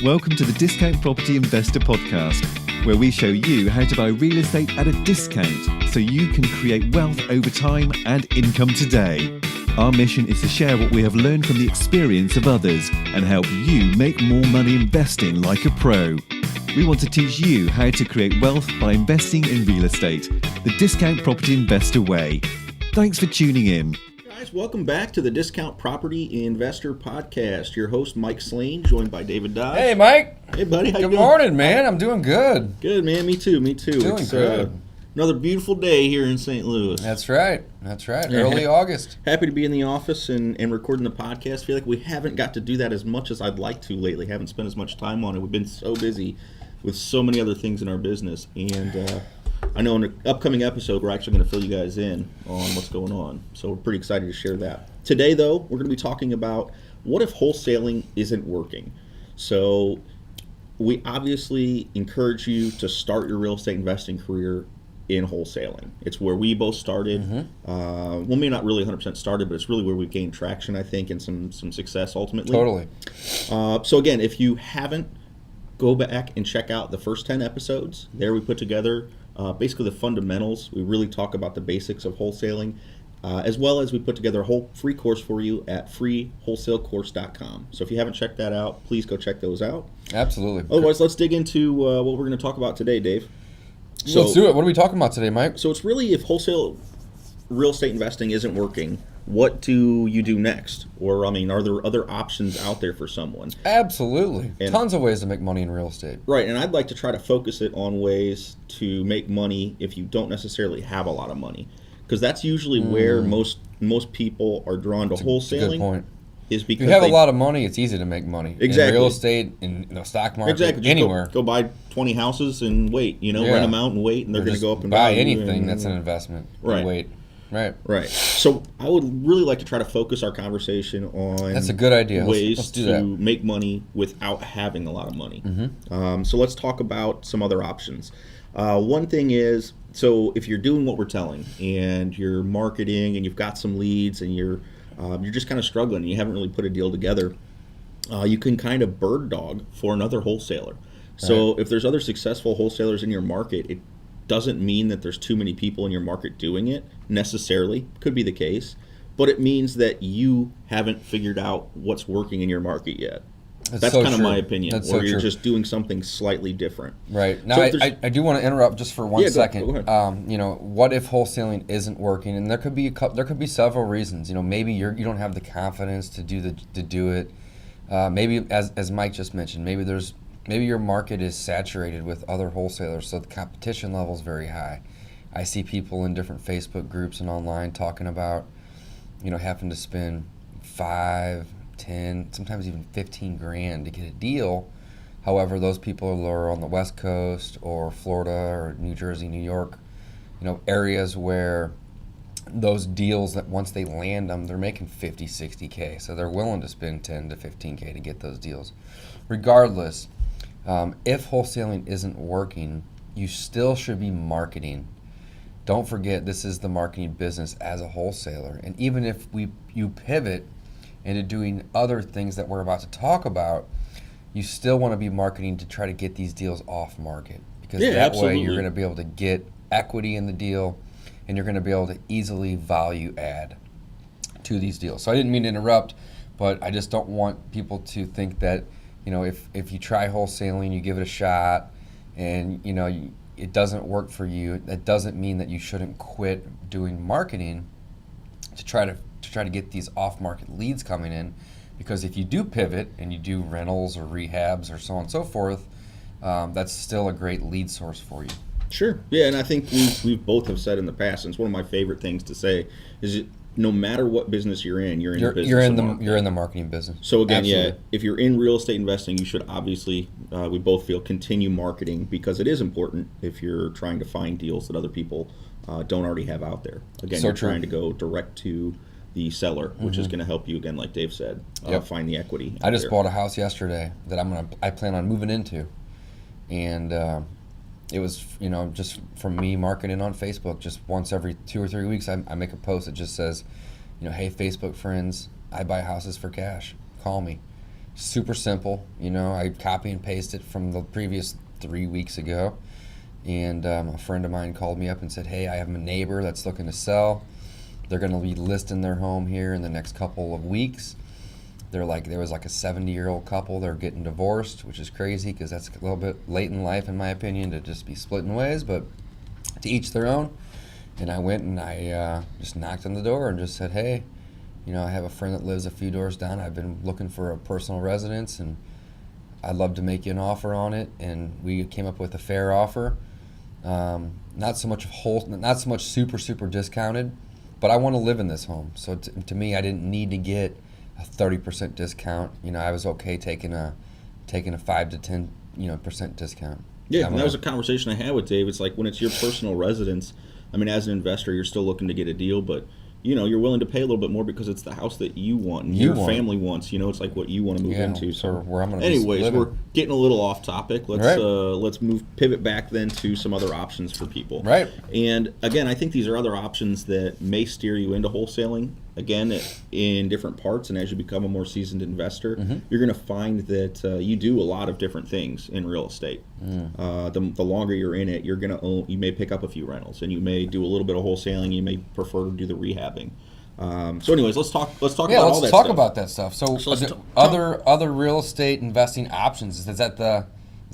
Welcome to the Discount Property Investor Podcast, where we show you how to buy real estate at a discount so you can create wealth over time and income today. Our mission is to share what we have learned from the experience of others and help you make more money investing like a pro. We want to teach you how to create wealth by investing in real estate, the Discount Property Investor way. Thanks for tuning in. Guys, welcome back to the Discount Property Investor Podcast. Your host, Mike Slane, joined by David Dodge. Hey, Mike. Hey, buddy. How you Good doing? morning, man. I'm doing good. Good, man. Me too. Doing It's good. another beautiful day here in St. Louis. That's right. Early August. Happy to be in the office and recording the podcast. Feel like we haven't got to do that as much as I'd like to lately. Haven't spent as much time on it. We've been so busy with so many other things in our business. And I know in an upcoming episode, we're actually going to fill you guys in on what's going on. So we're pretty excited to share that. Today, though, we're going to be talking about what if wholesaling isn't working. So we obviously encourage you to start your real estate investing career in wholesaling. It's where we both started. Well, maybe not really 100% started, but it's really where we gained traction, I think, and some success ultimately. Totally. So again, if you haven't, go back and check out the first 10 episodes. There we put together basically the fundamentals. We really talk about the basics of wholesaling, as well as we put together a whole free course for you at freewholesalecourse.com. So if you haven't checked that out, please go check those out. Absolutely. Otherwise, let's dig into what we're going to talk about today, Dave. So let's do it. What are we talking about today, Mike? So it's really, if wholesale real estate investing isn't working, what do you do next? Or, I mean, are there other options out there for someone? Absolutely. And tons of ways to make money in real estate. Right, and I'd like to try to focus it on ways to make money if you don't necessarily have a lot of money, because that's usually where most people are drawn to wholesaling. Good point. Is because If you have a lot of money, it's easy to make money. Exactly. In real estate, in the stock market, exactly just anywhere. Go buy 20 houses and wait. Rent them out and wait, and they're going to go up and buy value anything and, that's an investment. Right. Wait. Right. So I would really like to try to focus our conversation on That's a good idea. ways Let's do to that. make money without having a lot of money. Mm-hmm. So let's talk about some other options. One thing is, so if you're doing what we're telling and you're marketing and you've got some leads and you're just kind of struggling and you haven't really put a deal together, you can kind of bird dog for another wholesaler. So if there's other successful wholesalers in your market, it doesn't mean that there's too many people in your market doing it necessarily. Could be the case, but it means that you haven't figured out what's working in your market yet. That's so kind of true. my opinion, That's or so you're true. just doing something slightly different. Right. Now, So I do want to interrupt just for one second. Go ahead. What if wholesaling isn't working? And there could be several reasons. Maybe you don't have the confidence to do it. Maybe as Mike just mentioned, maybe your market is saturated with other wholesalers, so the competition level is very high. I see people in different Facebook groups and online talking about, having to spend 5, 10, sometimes even 15 grand to get a deal. However, those people are on the West Coast or Florida or New Jersey, New York, areas where those deals, that once they land them, they're making 50, 60K. So they're willing to spend 10 to 15K to get those deals. Regardless, if wholesaling isn't working, you still should be marketing. Don't forget, this is the marketing business as a wholesaler. And even if you pivot into doing other things that we're about to talk about, you still want to be marketing to try to get these deals off market. Because absolutely. way you're going to be able to get equity in the deal, and you're going to be able to easily value add to these deals. So I didn't mean to interrupt, but I just don't want people to think that, if you try wholesaling, you give it a shot, and it doesn't work for you, that doesn't mean that you shouldn't quit doing marketing to try to get these off-market leads coming in. Because if you do pivot and you do rentals or rehabs or so on and so forth, that's still a great lead source for you. Sure. Yeah, and I think we both have said in the past, and it's one of my favorite things to say, is that no matter what business you're in the business. You're in the marketing business. So again, Absolutely. if you're in real estate investing, you should obviously, we both feel, continue marketing, because it is important if you're trying to find deals that other people don't already have out there. Again, So you're true. trying to go direct to the seller, which is going to help you, again, like Dave said, find the equity. I just bought a house yesterday that I plan on moving into, and it was just from me marketing on Facebook. Just once every 2 or 3 weeks, I make a post that just says, hey, Facebook friends, I buy houses for cash. Call me. super simple. I copy and paste it from the previous 3 weeks ago. And a friend of mine called me up and said, hey, I have a neighbor that's looking to sell. They're going to be listing their home here in the next couple of weeks. There was like a 70-year-old couple. They're getting divorced, which is crazy because that's a little bit late in life, in my opinion, to just be splitting ways, but to each their own. And I went and I just knocked on the door and just said, hey, I have a friend that lives a few doors down. I've been looking for a personal residence, and I'd love to make you an offer on it. And we came up with a fair offer. Not so much super discounted, but I want to live in this home. So to me, I didn't need to get a 30% discount. I was okay taking a 5 to 10% discount. Yeah, and that was a conversation I had with Dave. It's like when it's your personal residence. I mean, as an investor, you're still looking to get a deal, but you're willing to pay a little bit more because it's the house that you want and your family wants. It's like what you want to move into. So where I'm going to anyways, we're getting a little off topic. Let's pivot back then to some other options for people. Right. And again, I think these are other options that may steer you into wholesaling. Again, in different parts, and as you become a more seasoned investor, you're going to find that you do a lot of different things in real estate. The longer you're in it, you're going to own. You may pick up a few rentals, and you may do a little bit of wholesaling. You may prefer to do the rehabbing. So, anyways, let's talk about all that stuff. Yeah, let's talk about that stuff. So other real estate investing options. Is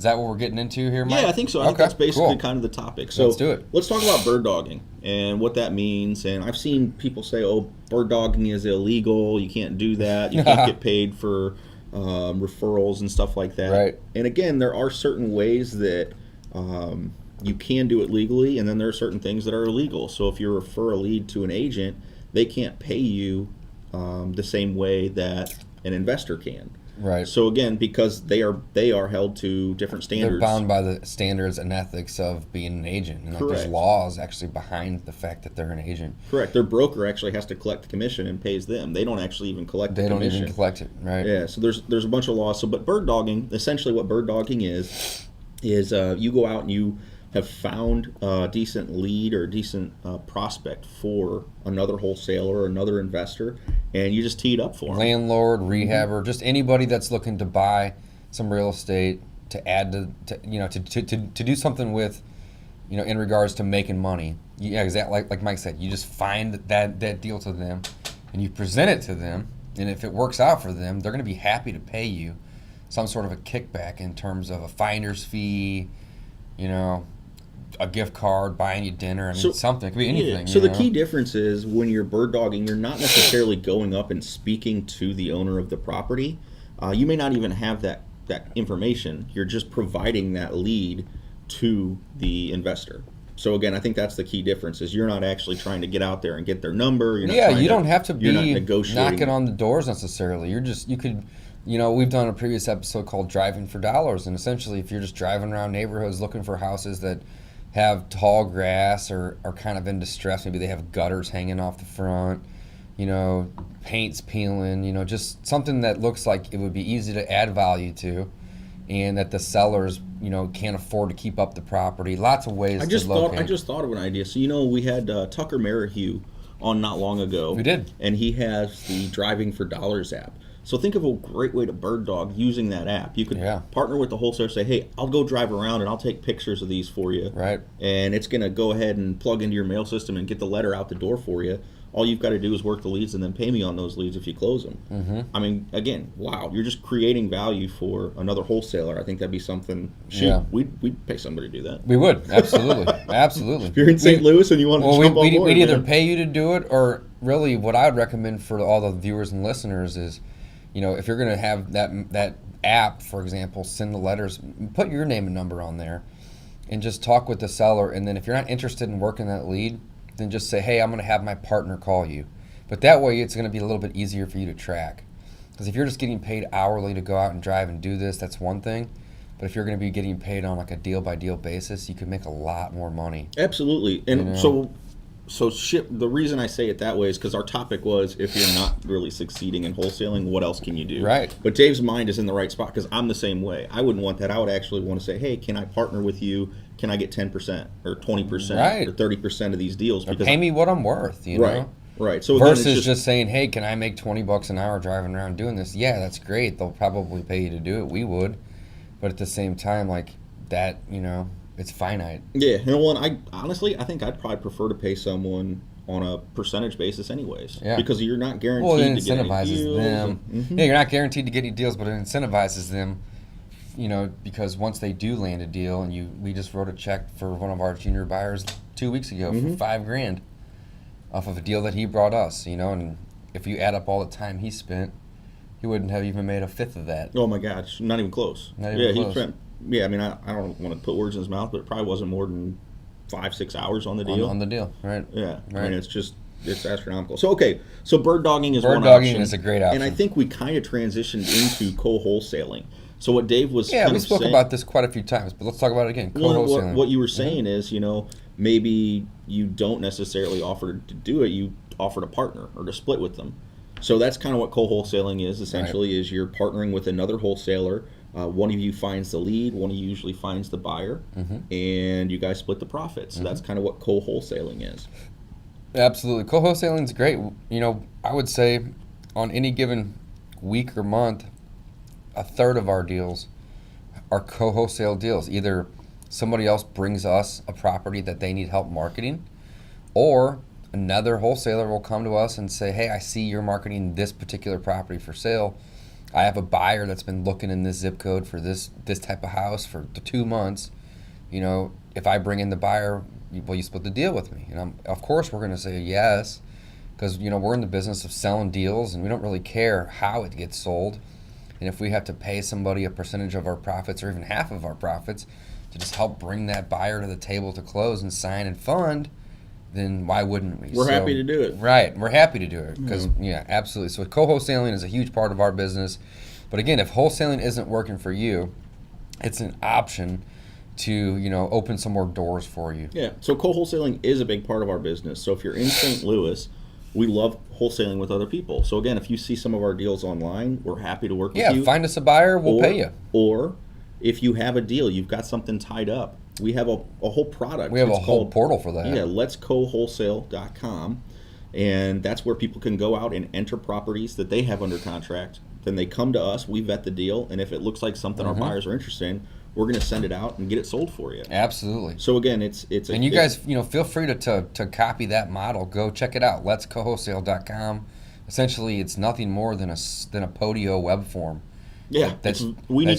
that what we're getting into here, Mike? Yeah, I think so. I think that's basically kind of the topic. So let's do it. Let's talk about bird dogging and what that means. And I've seen people say, oh, bird dogging is illegal. You can't do that. You can't get paid for referrals and stuff like that. Right. And again, there are certain ways that you can do it legally, and then there are certain things that are illegal. So if you refer a lead to an agent, they can't pay you the same way that an investor can. Right. So again, because they are held to different standards. They're bound by the standards and ethics of being an agent. And there's laws actually behind the fact that they're an agent. Correct. Their broker actually has to collect the commission and pays them. They don't actually even collect the commission. They don't even collect it, right? Yeah, so there's a bunch of laws. But bird dogging, essentially what bird dogging is you go out and you have found a decent lead or a decent prospect for another wholesaler or another investor, and you just tee it up for them. Landlord, rehabber, just anybody that's looking to buy some real estate to add to do something with, in regards to making money. Yeah, exactly. Like Mike said, you just find that deal to them, and you present it to them, and if it works out for them, they're going to be happy to pay you some sort of a kickback in terms of a finder's fee, a gift card, buying you dinner. I mean, something. It could be anything. So the key difference is when you're bird dogging, you're not necessarily going up and speaking to the owner of the property. You may not even have that information. You're just providing that lead to the investor. So again, I think that's the key difference is you're not actually trying to get out there and get their number. You don't have to be knocking on the doors necessarily. You could. We've done a previous episode called Driving for Dollars, and essentially if you're just driving around neighborhoods looking for houses that have tall grass or are kind of in distress, maybe they have gutters hanging off the front, paint's peeling, just something that looks like it would be easy to add value to, and that the sellers, can't afford to keep up the property. Lots of ways to locate. I just thought of an idea. So, we had Tucker Merrihew on not long ago. We did. And he has the Driving for Dollars app. So think of a great way to bird dog using that app. You could partner with the wholesaler, say, hey, I'll go drive around and I'll take pictures of these for you. Right. And it's going to go ahead and plug into your mail system and get the letter out the door for you. All you've got to do is work the leads and then pay me on those leads if you close them. Mm-hmm. I mean, again, wow, you're just creating value for another wholesaler. I think that'd be something. We'd pay somebody to do that. We would, absolutely. Absolutely. If you're in St. Louis and you want to jump on board, we'd either pay you to do it, or really what I would recommend for all the viewers and listeners is, if you're going to have that app, for example, send the letters, put your name and number on there, and just talk with the seller. And then if you're not interested in working that lead, then just say, hey, I'm going to have my partner call you. But that way it's going to be a little bit easier for you to track. Because if you're just getting paid hourly to go out and drive and do this, that's one thing. But if you're going to be getting paid on like a deal-by-deal basis, you could make a lot more money. Absolutely. And the reason I say it that way is because our topic was if you're not really succeeding in wholesaling, what else can you do? Right. But Dave's mind is in the right spot because I'm the same way. I wouldn't want that. I would actually want to say, hey, can I partner with you? Can I get 10% or 20% or 30% of these deals? Because pay me what I'm worth, you know? Right. So again, it's versus just saying, hey, can I make $20 an hour driving around doing this? Yeah, that's great. They'll probably pay you to do it. We would. But at the same time, like that, it's finite. Yeah. And I honestly, I think I'd probably prefer to pay someone on a percentage basis anyways. Yeah. Because you're not guaranteed Well, it to get any incentivizes deals. them. Mhm. Yeah, you're not guaranteed to get any deals, but it incentivizes them, because once they do land a deal, and we just wrote a check for one of our junior buyers 2 weeks ago for $5,000 off of a deal that he brought us, and if you add up all the time he spent, he wouldn't have even made a fifth of that. Oh my gosh, not even close. Not even close. He spent. Yeah, I mean, I don't want to put words in his mouth, but it probably wasn't more than 5-6 hours on the deal. On the deal, right? Yeah, right. I mean, it's astronomical. So so bird dogging is one Bird dogging option. is a great option, and I think we kind of transitioned into co-wholesaling. So what Dave was we spoke about this quite a few times, but let's talk about it again. Co-wholesaling. What you were saying is, maybe you don't necessarily offer to do it. You offer to partner or to split with them. So that's kind of what co-wholesaling is. Essentially, is you're partnering with another wholesaler. One of you finds the lead. One of you usually finds the buyer, and you guys split the profits. So that's kind of what co-wholesaling is. Absolutely, co-wholesaling is great. I would say on any given week or month, a third of our deals are co-wholesale deals. Either somebody else brings us a property that they need help marketing, or another wholesaler will come to us and say, hey, I see you're marketing this particular property for sale. I have a buyer that's been looking in this zip code for this type of house for 2 months. If I bring in the buyer, will you split the deal with me? And of course we're going to say yes, because we're in the business of selling deals, and we don't really care how it gets sold. And if we have to pay somebody a percentage of our profits or even half of our profits to just help bring that buyer to the table to close and sign and fund, then why wouldn't we? We're happy to do it. Right. We're happy to do it because, absolutely. So co-wholesaling is a huge part of our business. But again, if wholesaling isn't working for you, it's an option to, open some more doors for you. Yeah. So co-wholesaling is a big part of our business. So if you're in St. Louis, we love wholesaling with other people. So again, if you see some of our deals online, we're happy to work with you. Yeah, find us a buyer, we'll pay you. Or if you have a deal, you've got something tied up, we have a whole product. We have a whole portal for that. Yeah, letscowholesale.com. And that's where people can go out and enter properties that they have under contract. Then they come to us, we vet the deal, and if it looks like something our buyers are interested in, we're going to send it out and get it sold for you. Absolutely. So again, it's and you guys, feel free to copy that model. Go check it out. Letscowholesale.com. Essentially, it's nothing more than a Podio web form. Yeah, that's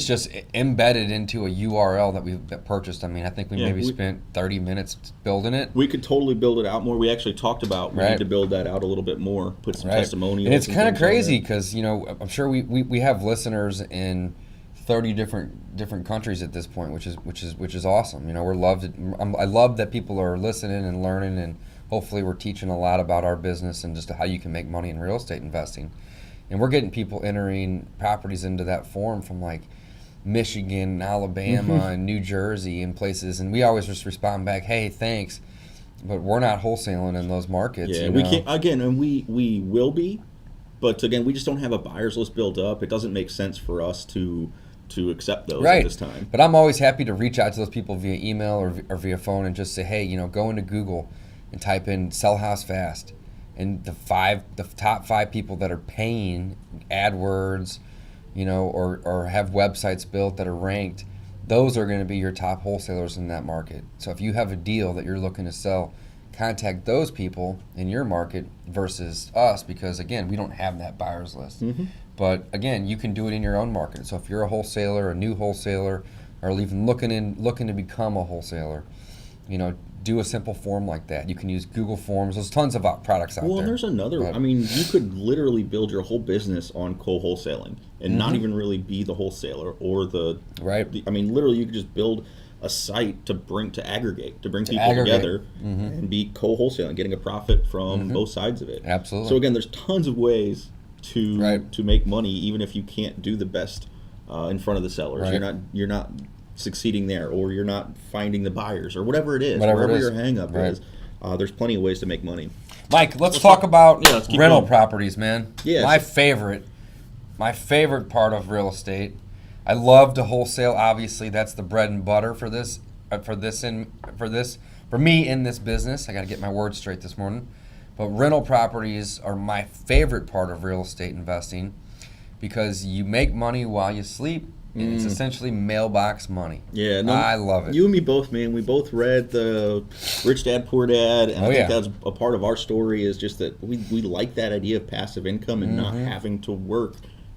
just embedded into a URL that we purchased. I mean, I think we spent 30 minutes building it. We could totally build it out more. We actually talked about we need to build that out a little bit more, put some testimonials. And it's kind of crazy because I'm sure we have listeners in 30 different countries at this point, which is awesome. We're loved. I love that people are listening and learning, and hopefully we're teaching a lot about our business and just how you can make money in real estate investing. And we're getting people entering properties into that form from like Michigan, Alabama, and New Jersey and places, and we always just respond back, "Hey, thanks," but we're not wholesaling in those markets. Yeah, we can't again, and we will be, but again, we just don't have a buyer's list built up. It doesn't make sense for us to accept those at this time. But I'm always happy to reach out to those people via email or via phone and just say, hey, go into Google and type in "sell house fast," and the top 5 people that are paying AdWords, or have websites built that are ranked, those are going to be your top wholesalers in that market. So if you have a deal that you're looking to sell, contact those people in your market versus us, because again, we don't have that buyer's list. But again, you can do it in your own market. So if you're a wholesaler, a new wholesaler, or even looking to become a wholesaler, do a simple form like that. You can use Google Forms. There's tons of products out there. Well, and there's another. I mean, you could literally build your whole business on co-wholesaling and not even really be the wholesaler or I mean, literally, you could just build a site to bring people together and be co-wholesaling, getting a profit from both sides of it. Absolutely. So again, there's tons of ways to make money, even if you can't do the best in front of the sellers. You're not succeeding there, or you're not finding the buyers, or whatever it is, wherever your hang up is. There's plenty of ways to make money. Mike, let's talk about rental going. properties, man. Yeah, my favorite part of real estate. I love to wholesale. Obviously, that's the bread and butter for me in this business. I got to get my words straight this morning. But rental properties are my favorite part of real estate investing because you make money while you sleep. And it's essentially mailbox money. Yeah, no, I love it. You and me both, man. We both read the Rich Dad Poor Dad, and I think that's a part of our story is just that we like that idea of passive income and not having to work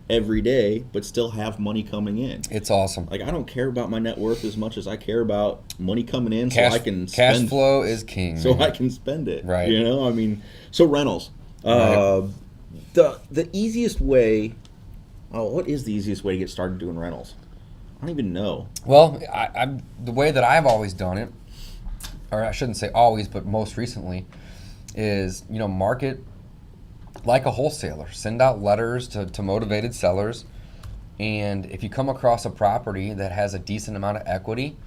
every day, but still have money coming in. It's awesome. Like, I don't care about my net worth as much as I care about money coming in, so I can cash spend. flow is king. So I can spend it. Right. You know, I mean, so rentals. Right. The easiest way. Oh, what is the easiest way to get started doing rentals? I don't even know. Well, I'm the way that I've always done it, or I shouldn't say always, but most recently, is market like a wholesaler. Send out letters to motivated sellers, and if you come across a property that has a decent amount of equity,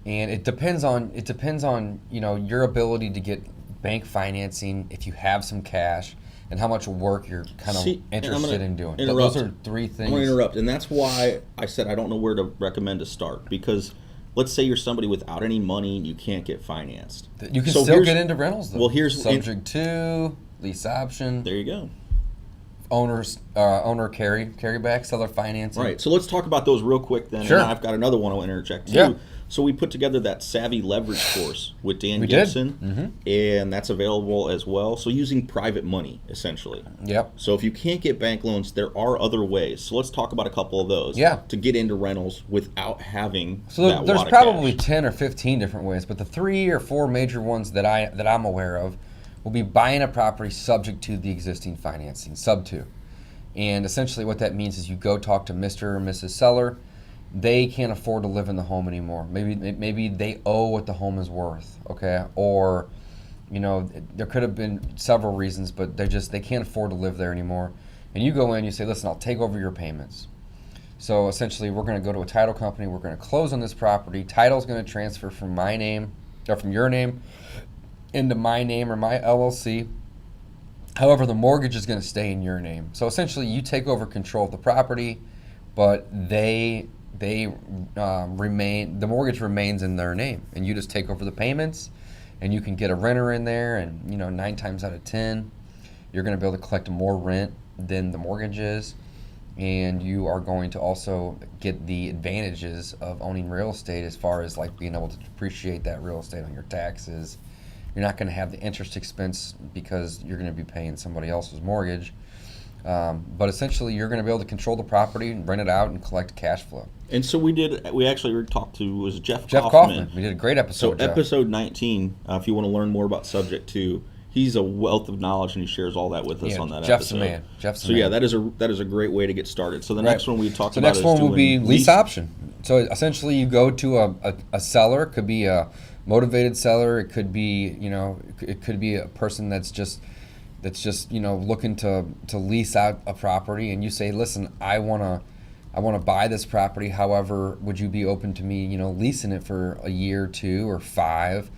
and it depends on your ability to get bank financing if you have some cash. And how much work you're kind of interested in doing. Those are three things. I'm going to interrupt. And that's why I said I don't know where to recommend to start. Because let's say you're somebody without any money and you can't get financed. You can still get into rentals, though. Well, here's subject to, lease option. There you go. Owner carryback, seller financing. Right. So let's talk about those real quick then. Sure. And I've got another one I'll interject too. Yeah. So we put together that Savvy Leverage course with Dan We Gibson, and that's available as well. So using private money, essentially. Yep. So if you can't get bank loans, there are other ways. So let's talk about a couple of those. Yeah. To get into rentals without having So there's probably 10 or 15 different ways, but the 3 or 4 major ones that I'm aware of will be buying a property subject to the existing financing, sub 2. And essentially what that means is you go talk to Mr. or Mrs. Seller. They can't afford to live in the home anymore. Maybe they owe what the home is worth, okay? Or, there could have been several reasons, but they can't afford to live there anymore. And you go in, you say, listen, I'll take over your payments. So essentially, we're going to go to a title company. We're going to close on this property. Title's going to transfer from my name, or from your name, into my name or my LLC. However, the mortgage is going to stay in your name. So essentially, you take over control of the property, but the mortgage remains in their name, and you just take over the payments, and you can get a renter in there, and 9 times out of 10, you're going to be able to collect more rent than the mortgage is, and you are going to also get the advantages of owning real estate as far as like being able to depreciate that real estate on your taxes. You're not going to have the interest expense because you're going to be paying somebody else's mortgage. But essentially, you're going to be able to control the property and rent it out and collect cash flow. And so we actually talked to, was Jeff Kaufman. We did a great episode. So episode 19, if you want to learn more about subject 2, he's a wealth of knowledge and he shares all that with us on that Jeff's episode. Jeff's the man. that is a great way to get started. So the next one we talked about is the next one will be lease option. So essentially, you go to a seller. It could be a motivated seller. It could be it could be a person that's just looking to lease out a property, and you say, listen, I want to buy this property. However, would you be open to me leasing it for a year, 2 or 5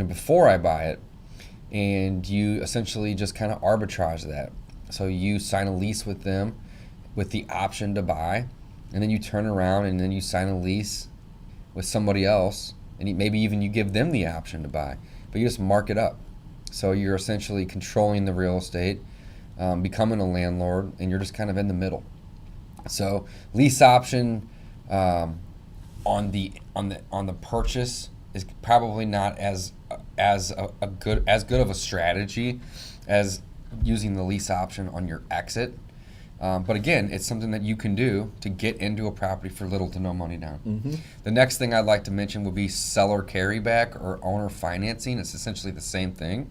before I buy it? And you essentially just kind of arbitrage that. So you sign a lease with them with the option to buy, and then you turn around and then you sign a lease with somebody else, and maybe even you give them the option to buy, but you just mark it up. So you're essentially controlling the real estate, becoming a landlord, and you're just kind of in the middle. So lease option on the purchase is probably not as good of a strategy as using the lease option on your exit. But again, it's something that you can do to get into a property for little to no money down. Mm-hmm. The next thing I'd like to mention would be seller carryback or owner financing. It's essentially the same thing.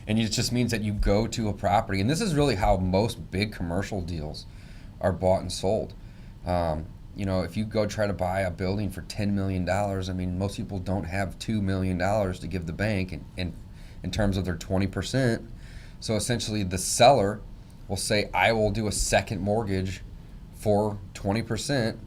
And it just means that you go to a property, and this is really how most big commercial deals are bought and sold. If you go try to buy a building for $10 million, I mean, most people don't have $2 million to give the bank in terms of their 20%. So essentially the seller will say, I will do a second mortgage for 20%,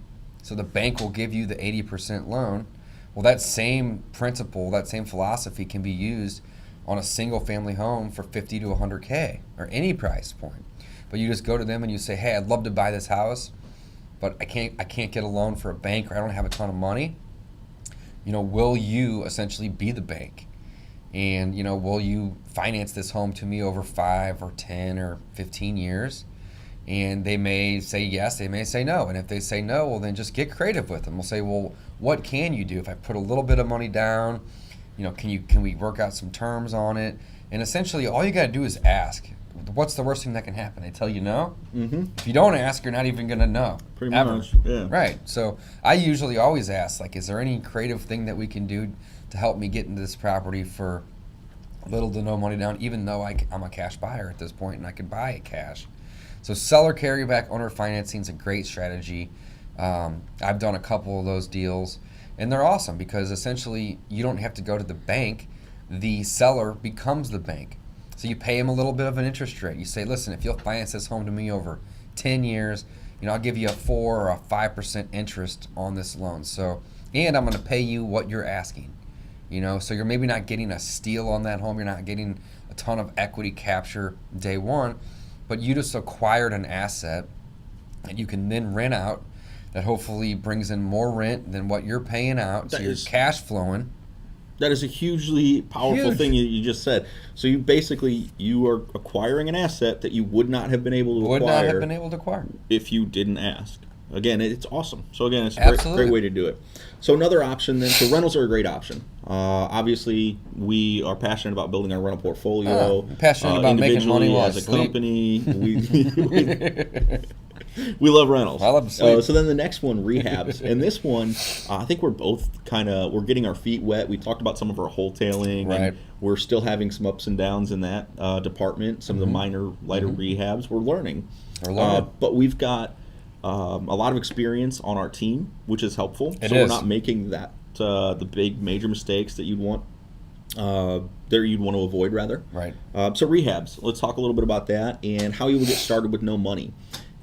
so the bank will give you the 80% loan. Well, that same principle, that same philosophy can be used on a single family home for $50 to $100K or any price point. But you just go to them and you say, hey, I'd love to buy this house, but I can't get a loan for a bank, or I don't have a ton of money. Will you essentially be the bank? And, will you finance this home to me over 5 or 10 or 15 years? And they may say yes, they may say no. And if they say no, well, then just get creative with them. We'll say, well, what can you do? If I put a little bit of money down, can we work out some terms on it? And essentially, all you got to do is ask. What's the worst thing that can happen? They tell you no? Mm-hmm. If you don't ask, you're not even going to know. Pretty ever. much, yeah. Right. So I usually always ask, is there any creative thing that we can do to help me get into this property for little to no money down, even though I'm a cash buyer at this point and I can buy it cash? So seller carryback owner financing is a great strategy. I've done a couple of those deals, and they're awesome because essentially you don't have to go to the bank. The seller becomes the bank. So you pay them a little bit of an interest rate. You say, listen, if you'll finance this home to me over 10 years, I'll give you a 4 or a 5% interest on this loan. So, and I'm going to pay you what you're asking. So you're maybe not getting a steal on that home. You're not getting a ton of equity capture day one, but you just acquired an asset that you can then rent out that hopefully brings in more rent than what you're paying out. So you're cash flowing. That is a hugely powerful thing you just said. So you are acquiring an asset that you would not have been able to acquire if you didn't ask. Again, it's awesome. So again, it's a great way to do it. So another option then, so rentals are a great option. Obviously, we are passionate about building our rental portfolio. Passionate about making money while as a company. We love rentals. I love sleep. So then the next one, rehabs. And this one, I think we're both we're getting our feet wet. We talked about some of our wholesaling. Right. And we're still having some ups and downs in that department. Some of the lighter rehabs. We're learning. But we've got a lot of experience on our team, which is helpful. We're not making that the big major mistakes that you'd want to avoid, rather. Right. So rehabs. Let's talk a little bit about that and how you will get started with no money.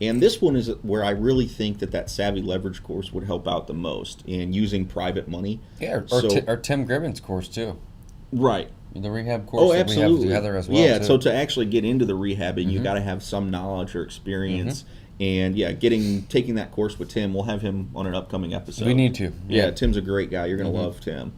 And this one is where I really think that Savvy Leverage course would help out the most in using private money. Yeah, or Tim Gribben's course too. Right. The rehab course that we have together as well. Yeah, too. So to actually get into the rehabbing, you got to have some knowledge or experience. And taking that course with Tim, we'll have him on an upcoming episode. We need to. Yeah, Tim's a great guy. You're going to love Tim.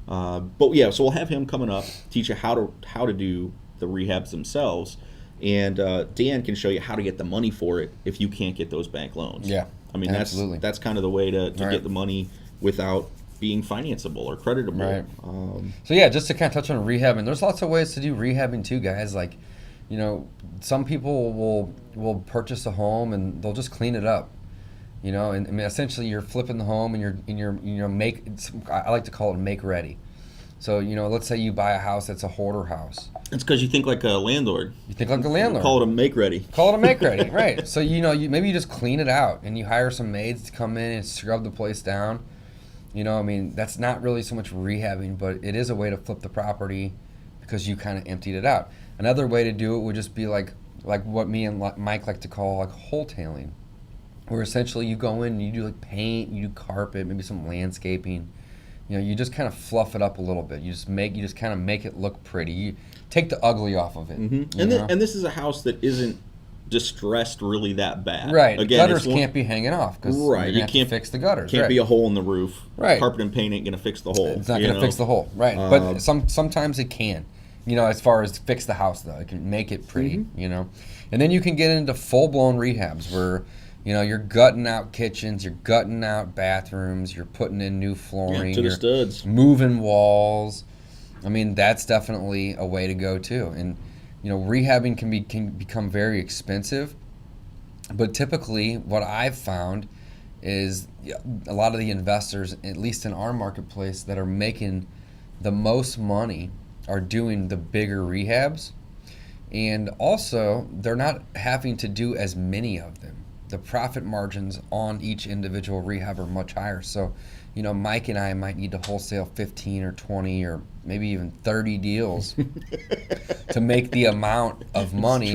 So we'll have him coming up, teach you how to do the rehabs themselves. And Dan can show you how to get the money for it if you can't get those bank loans. Yeah, I mean, that's kind of the way to get the money without being financeable or creditable. Right. So just to kind of touch on rehabbing, there's lots of ways to do rehabbing too, guys. Like, some people will purchase a home and they'll just clean it up. And I mean, essentially you're flipping the home and you're I like to call it make ready. So, let's say you buy a house that's a hoarder house. It's because you think like a landlord. You think like a landlord. Call it a make-ready. Call it a make-ready, right. So, maybe you just clean it out and you hire some maids to come in and scrub the place down. I mean, that's not really so much rehabbing, but it is a way to flip the property because you kind of emptied it out. Another way to do it would just be like what me and Mike like to call like wholesaling, where essentially you go in and you do like paint, you do carpet, maybe some landscaping. You just kind of fluff it up a little bit. You just kind of make it look pretty. You take the ugly off of it. Mm-hmm. And this is a house that isn't distressed really that bad. Right. Again, gutters can't be hanging off because you can't fix the gutters. Can't be a hole in the roof. Right. Carpet and paint ain't gonna fix the hole. It's not gonna fix the hole. Right. But sometimes it can. As far as fix the house though, it can make it pretty. And then you can get into full blown rehabs where you're gutting out kitchens, you're gutting out bathrooms, you're putting in new flooring, to the studs, moving walls. I mean, that's definitely a way to go too. And rehabbing can become very expensive, but typically what I've found is a lot of the investors, at least in our marketplace, that are making the most money are doing the bigger rehabs, and also they're not having to do as many of them. The profit margins on each individual rehab are much higher. So, Mike and I might need to wholesale 15 or 20 or maybe even 30 deals to make the amount of money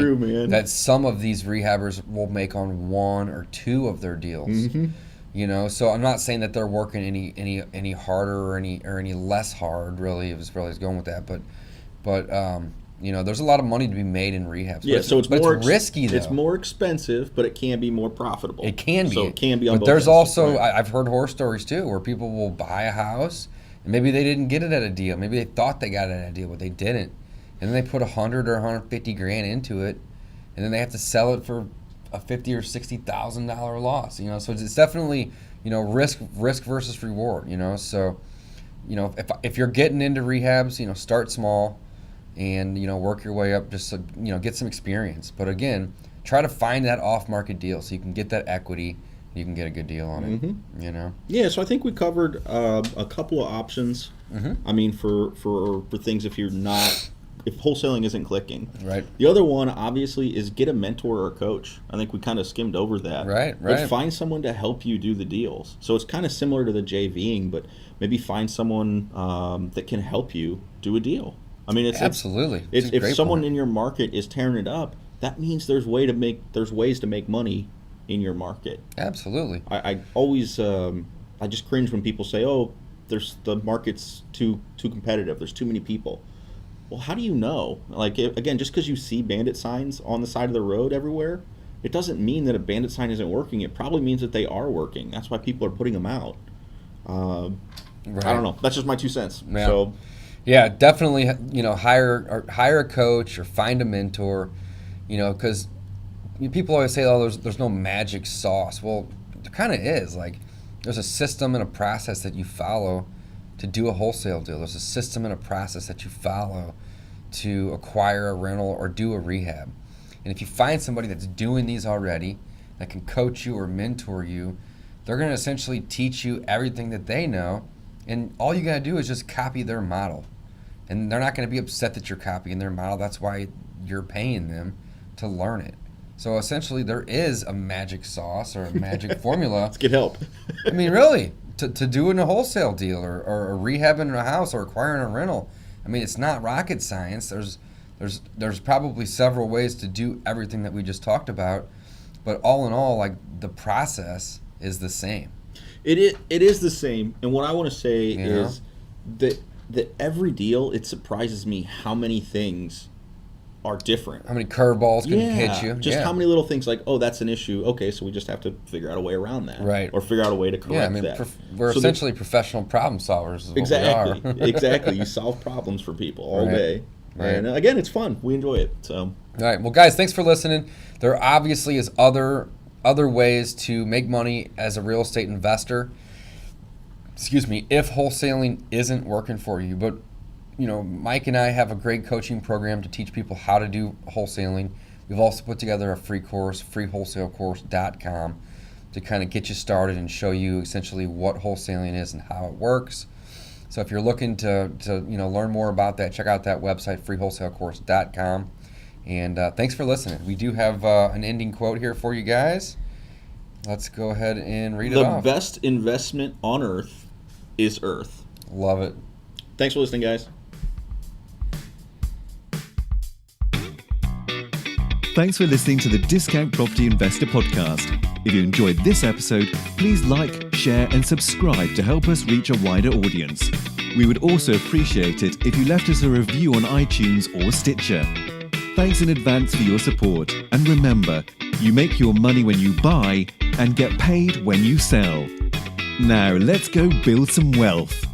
that some of these rehabbers will make on 1 or 2 of their deals. Mm-hmm. So I'm not saying that they're working any harder or any less hard. Really, it was going with that. But there's a lot of money to be made in rehabs. Yeah, so it's risky though. It's more expensive, but it can be more profitable. It can be. So it can be on but both there's ends. also, right. I've heard horror stories too, where people will buy a house And maybe they didn't get it at a deal. Maybe they thought they got it at a deal, but they didn't. And then they put $100 or $150,000 into it, and then they have to sell it for a $50,000 or $60,000 loss. So it's definitely, risk versus reward. So, if you're getting into rehabs, start small, and work your way up just so get some experience. But again, try to find that off-market deal so you can get that equity. You can get a good deal on it. Yeah, so I think we covered a couple of options. I mean, for things if wholesaling isn't clicking. Right. The other one, obviously, is get a mentor or a coach. I think we kind of skimmed over that. Right. But find someone to help you do the deals. So it's kind of similar to the JVing, but maybe find someone that can help you do a deal. I mean, absolutely. If someone in your market is tearing it up, that means there's ways to make money in your market. Absolutely. I always I just cringe when people say, "Oh, the market's too competitive. There's too many people." Well, how do you know? Again, just because you see bandit signs on the side of the road everywhere, it doesn't mean that a bandit sign isn't working. It probably means that they are working. That's why people are putting them out. Right. I don't know. That's just my 2 cents. Yeah. So, yeah, definitely. Hire a coach or find a mentor. Because people always say, "Oh, there's no magic sauce." Well, there kind of is. There's a system and a process that you follow to do a wholesale deal. There's a system and a process that you follow to acquire a rental or do a rehab. And if you find somebody that's doing these already, that can coach you or mentor you, they're going to essentially teach you everything that they know. And all you got to do is just copy their model. And they're not going to be upset that you're copying their model. That's why you're paying them to learn it. So essentially there is a magic sauce or a magic formula. Let's get help. I mean, really, to do in a wholesale deal or a rehab in a house or acquiring a rental. I mean, it's not rocket science. There's probably several ways to do everything that we just talked about, but all in all, the process is the same. It is the same. And what I want to say is that every deal, it surprises me how many things are different. How many curveballs can hit you? Just how many little things like, that's an issue. Okay, so we just have to figure out a way around that. Right. Or figure out a way to correct that. We're essentially professional problem solvers is what exactly. we are. Exactly. You solve problems for people all day. Right. And again, it's fun. We enjoy it. So. All right. Well, guys, thanks for listening. There obviously is other ways to make money as a real estate investor. If wholesaling isn't working for you. But Mike and I have a great coaching program to teach people how to do wholesaling. We've also put together a free course, freewholesalecourse.com, to kind of get you started and show you essentially what wholesaling is and how it works. So if you're looking to learn more about that, check out that website, freewholesalecourse.com. And thanks for listening. We do have an ending quote here for you guys. Let's go ahead and read it off. The best investment on earth is earth. Love it. Thanks for listening, guys. Thanks for listening to the Discount Property Investor Podcast. If you enjoyed this episode, please like, share, and subscribe to help us reach a wider audience. We would also appreciate it if you left us a review on iTunes or Stitcher. Thanks in advance for your support. And remember, you make your money when you buy and get paid when you sell. Now let's go build some wealth.